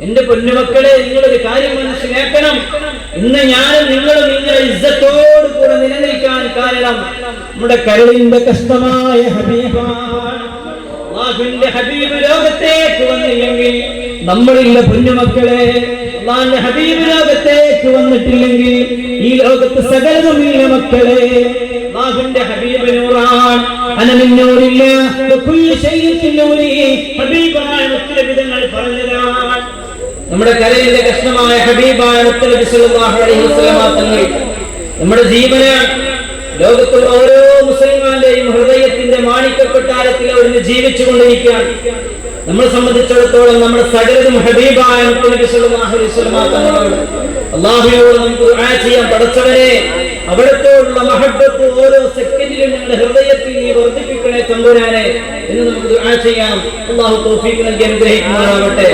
എന്റെ പൊന്നുമക്കളെ, നിങ്ങളൊരു കാര്യം മനസ്സിലാക്കണം. ഇന്ന് ഞാനും നിങ്ങളും നിങ്ങളുടെ ഇസ്സത്തോട് കൂടെ നിലനിൽക്കാൻ കാരണം നമ്മുടെ കരളിന്റെ കഷ്ടമായ ഹബീബാണ്. അല്ലാഹുവിന്റെ ഹബീബ് ലോകത്തേക്ക് വന്നില്ലെങ്കിൽ, നമ്മളില്ല പൊന്നുമക്കളെ, അല്ലാഹുവിന്റെ ഹബീബ് ലോകത്തേക്ക് വന്നിട്ടില്ലെങ്കിൽ ഈ ലോകത്ത് സകലതുമില്ല മക്കളെ. അല്ലാഹുവിന്റെ ഹബീബ് നൂറാൻ, അനമിന്നൂരില്ല വകുല്ലു ശൈഇൻ നൂരി. ഹബീബായ മുത്തനബിതങ്ങൾ പറഞ്ഞതാണ്. നമ്മുടെ കരളിന്റെ കഷ്ണമായ ഹബീബായ മുത്തനബി സല്ലല്ലാഹു അലൈഹി വസല്ലം തങ്ങൾ നമ്മുടെ ജീവനാണ്. ലോകത്തുള്ള ഓരോ മുസ്ലിമാന്റെയും ഹൃദയത്തിന്റെ മാണിക്യക്കൊട്ടാരത്തിൽ അവിടുന്ന് ജീവിച്ചുകൊണ്ടിരിക്കുകയാണ്. നമ്മളെ സംബന്ധിച്ചിടത്തോളം നമ്മുടെ സകലതും ഹബീബായ മുത്തനബി സല്ലല്ലാഹു അലൈഹി വസല്ലം തങ്ങളോട് അല്ലാഹുവോട് നമുക്ക് ദുആ ചെയ്യാൻ. പടച്ചവനെ, അവിടത്തോടുള്ള മഹബ്ബത്ത് ഓരോ സെക്കൻഡിലും ഞങ്ങളുടെ ഹൃദയത്തിൽ നീ വർദ്ധിപ്പിക്കണേ തമ്പുരാനെ എന്ന് നമുക്ക് ദുആ ചെയ്യാം. അല്ലാഹു തൗഫീഖ് നൽകി അനുഗ്രഹിക്കുമാറാവട്ടെ.